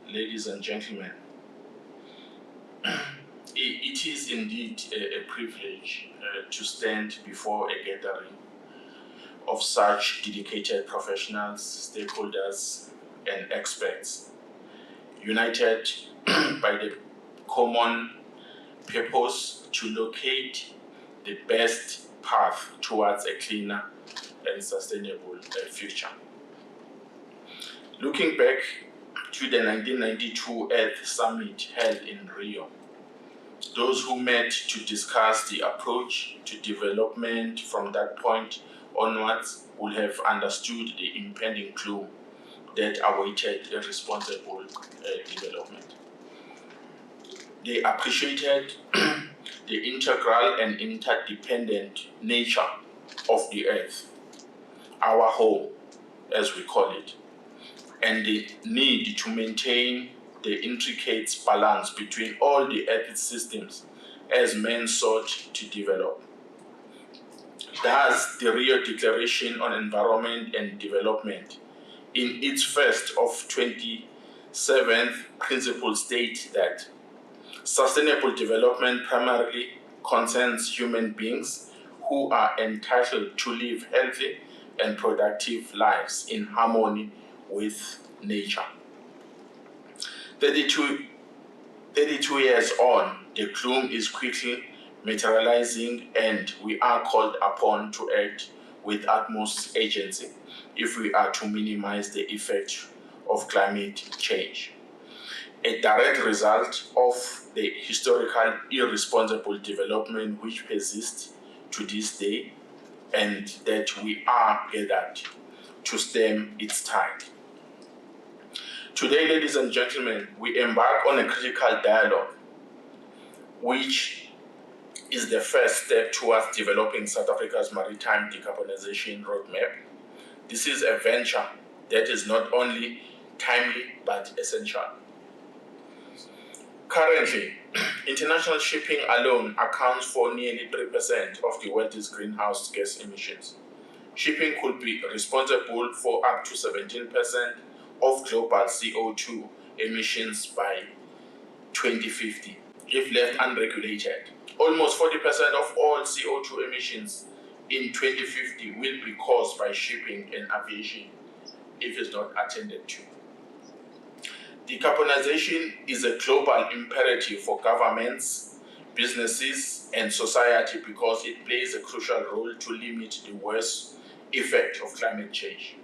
ladies and gentlemen. It is indeed a privilege to stand before a gathering of such dedicated professionals, stakeholders, and experts, united by the common purpose to locate the best path towards a cleaner and sustainable future. Looking back to the 1992 Earth Summit held in Rio, those who met to discuss the approach to development from that point onwards would have understood the impending gloom that awaited a responsible development. They appreciated the integral and interdependent nature of the Earth, our home, as we call it, and the need to maintain the intricate balance between all the Earth systems as men sought to develop. Thus, the Rio Declaration on Environment and Development, in its first of 27 principles, state that sustainable development primarily concerns human beings who are entitled to live healthy and productive lives in harmony with nature. 32 years on, the gloom is quickly materializing, and we are called upon to act with utmost agency if we are to minimize the effect of climate change, a direct result of the historical irresponsible development which persists to this day, and that we are gathered to stem its tide. Today, ladies and gentlemen, we embark on a critical dialogue, which is the first step towards developing South Africa's maritime decarbonization roadmap. This is a venture that is not only timely but essential. Currently, international shipping alone accounts for nearly 3% of the world's greenhouse gas emissions. Shipping could be responsible for up to 17% of global CO2 emissions by 2050 if left unregulated. Almost 40% of all CO2 emissions in 2050 will be caused by shipping and aviation if it's not attended to. Decarbonization is a global imperative for governments, businesses, and society because it plays a crucial role to limit the worst effect of climate change.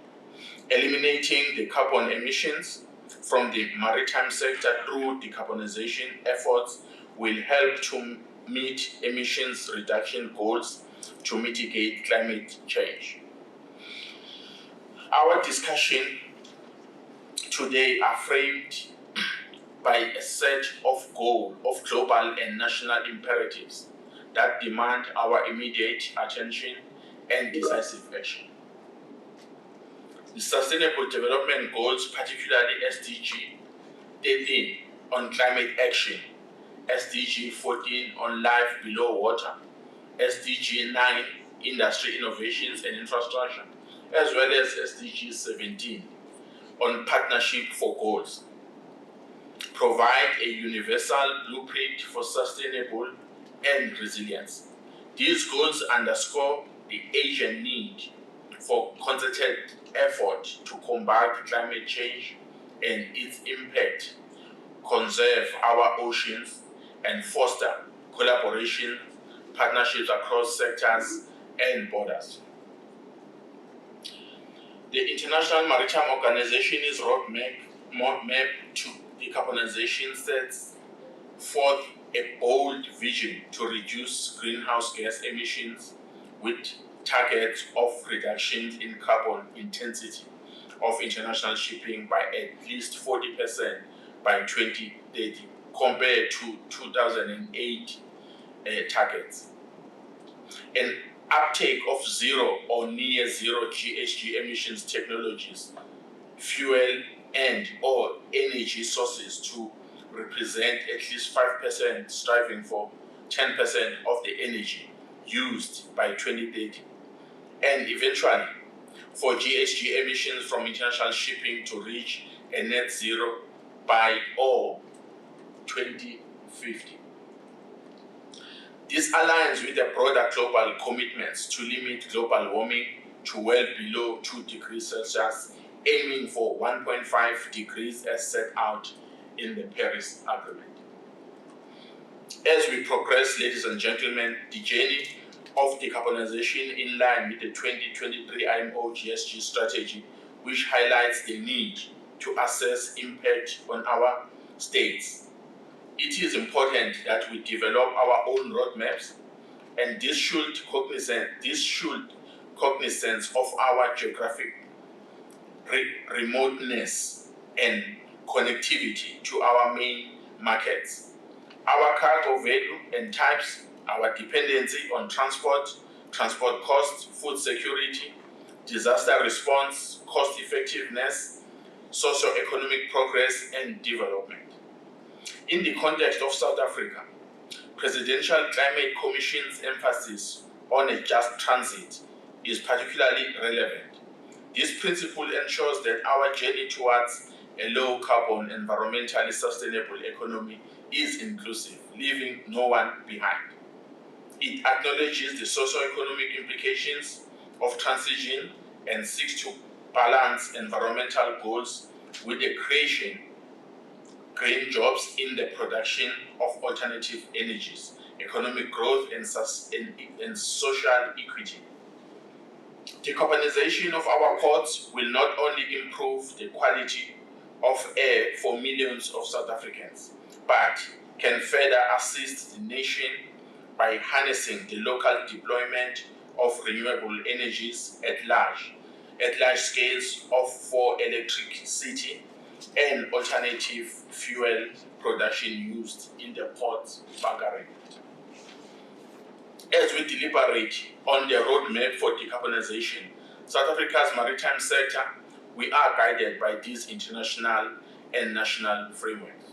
Eliminating the carbon emissions from the maritime sector through decarbonization efforts will help to meet emissions reduction goals to mitigate climate change. Our discussion today are framed by a set of global and national imperatives that demand our immediate attention and decisive action. The Sustainable Development Goals, particularly SDG 13 on climate action, SDG 14 on life below water, SDG 9 industry innovations and infrastructure, as well as SDG 17 on partnership for goals, provide a universal blueprint for sustainable and resilience. These goals underscore the urgent need for concerted effort to combat climate change and its impact, conserve our oceans, and foster collaboration, partnerships across sectors and borders. The International Maritime Organization's roadmap to decarbonization sets forth a bold vision to reduce greenhouse gas emissions with targets of reductions in carbon intensity of international shipping by at least 40% by 2030 compared to 2008 targets. An uptake of zero or near zero GHG emissions technologies, fuel and or energy sources to represent at least 5%, striving for 10% of the energy used by 2030. And eventually, for GHG emissions from international shipping to reach a net zero by 2050. This aligns with the broader global commitments to limit global warming to well below 2 degrees Celsius, aiming for 1.5 degrees as set out in the Paris Agreement. As we progress, ladies and gentlemen, the journey of decarbonization in line with the 2023 IMO GSG strategy, which highlights the need to assess impact on our states. It is important that we develop our own roadmaps, and this should cognizance of our geographic remoteness and connectivity to our main markets, our cargo value and types, our dependency on transport costs, food security, disaster response, cost effectiveness, socio-economic progress and development. In the context of South Africa, Presidential Climate Commission's emphasis on a just transit is particularly relevant. This principle ensures that our journey towards a low-carbon, environmentally sustainable economy is inclusive, leaving no one behind. It acknowledges the socio-economic implications of transition and seeks to balance environmental goals with the creation of green jobs in the production of alternative energies, economic growth and social equity. Decarbonization of our ports will not only improve the quality of air for millions of South Africans, but can further assist the nation by harnessing the local deployment of renewable energies at large scales for electricity and alternative fuel production used in the port bunkering. As we deliberate on the roadmap for decarbonization, South Africa's maritime sector, we are guided by these international and national frameworks.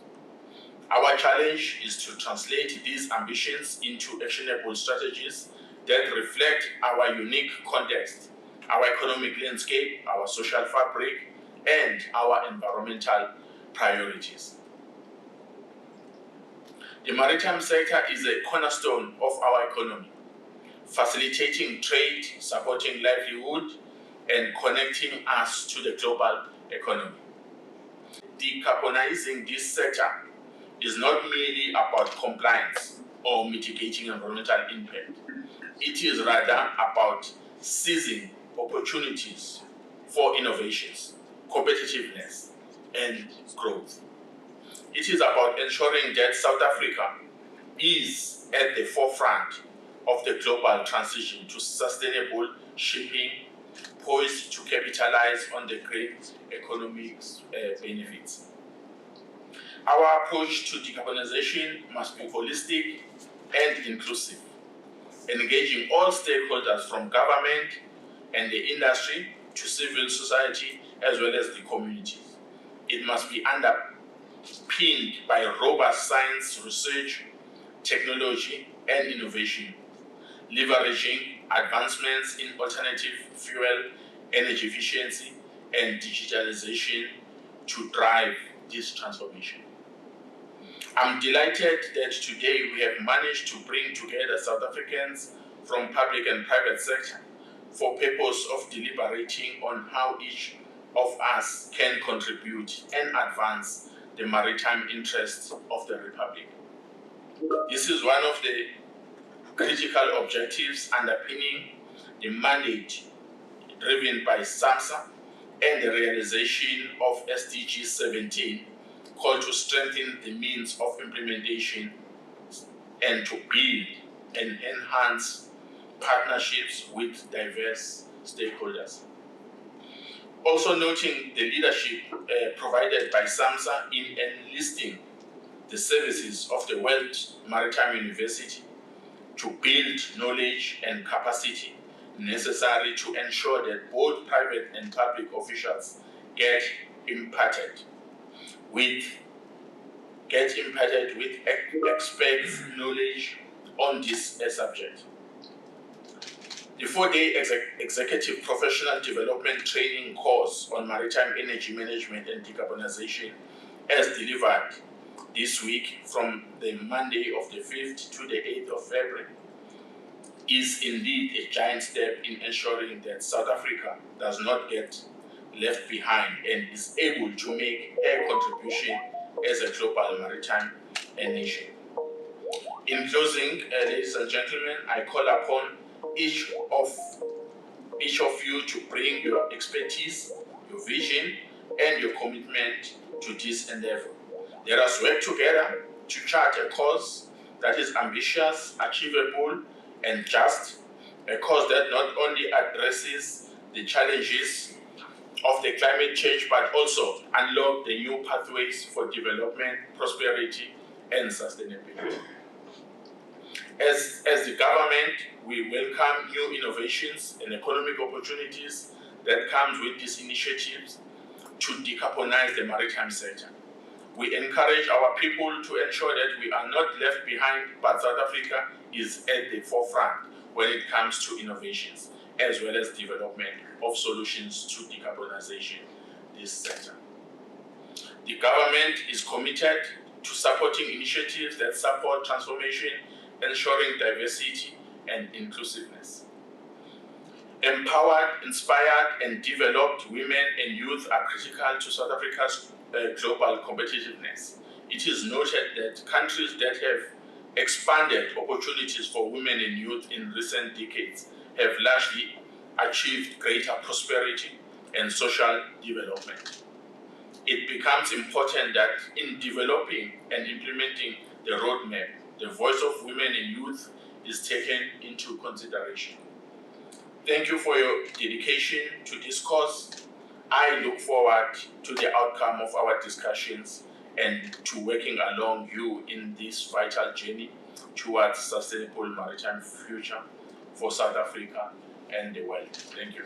Our challenge is to translate these ambitions into actionable strategies that reflect our unique context, our economic landscape, our social fabric, and our environmental priorities. The maritime sector is a cornerstone of our economy, facilitating trade, supporting livelihood, and connecting us to the global economy. Decarbonizing this sector is not merely about compliance or mitigating environmental impact. It is rather about seizing opportunities for innovations, competitiveness, and growth. It is about ensuring that South Africa is at the forefront of the global transition to sustainable shipping, poised to capitalize on the great economic benefits. Our approach to decarbonization must be holistic and inclusive, engaging all stakeholders from government and the industry to civil society as well as the communities. It must be underpinned by robust science, research, technology, and innovation, leveraging advancements in alternative fuel, energy efficiency, and digitalization to drive this transformation. I'm delighted that today we have managed to bring together South Africans from public and private sector for purpose of deliberating on how each of us can contribute and advance the maritime interests of the Republic. This is one of the critical objectives underpinning the mandate driven by SAMSA and the realization of SDG 17, called to strengthen the means of implementation and to build and enhance partnerships with diverse stakeholders. Also noting the leadership provided by SAMSA in enlisting the services of the World Maritime University to build knowledge and capacity necessary to ensure that both private and public officials get imparted with experts' knowledge on this subject. The 4-day executive professional development training course on maritime energy management and decarbonization as delivered this week from the Monday of the 5th to the 8th of February, is indeed a giant step in ensuring that South Africa does not get left behind and is able to make a contribution as a global maritime nation. In closing, ladies and gentlemen, I call upon each of you to bring your expertise, your vision, and your commitment to this endeavor. Let us work together to chart a course that is ambitious, achievable, and just, a course that not only addresses the challenges of the climate change but also unlock the new pathways for development, prosperity, and sustainability. As the government, we welcome new innovations and economic opportunities that comes with these initiatives to decarbonize the maritime sector. We encourage our people to ensure that we are not left behind, but South Africa is at the forefront when it comes to innovations, as well as development of solutions to decarbonization this sector. The government is committed to supporting initiatives that support transformation, ensuring diversity and inclusiveness. Empowered, inspired, and developed women and youth are critical to South Africa's global competitiveness. It is noted that countries that have expanded opportunities for women and youth in recent decades have largely achieved greater prosperity and social development. It becomes important that in developing and implementing the roadmap, the voice of women and youth is taken into consideration. Thank you for your dedication to this cause. I look forward to the outcome of our discussions and to working along you in this vital journey towards sustainable maritime future for South Africa and the world. Thank you.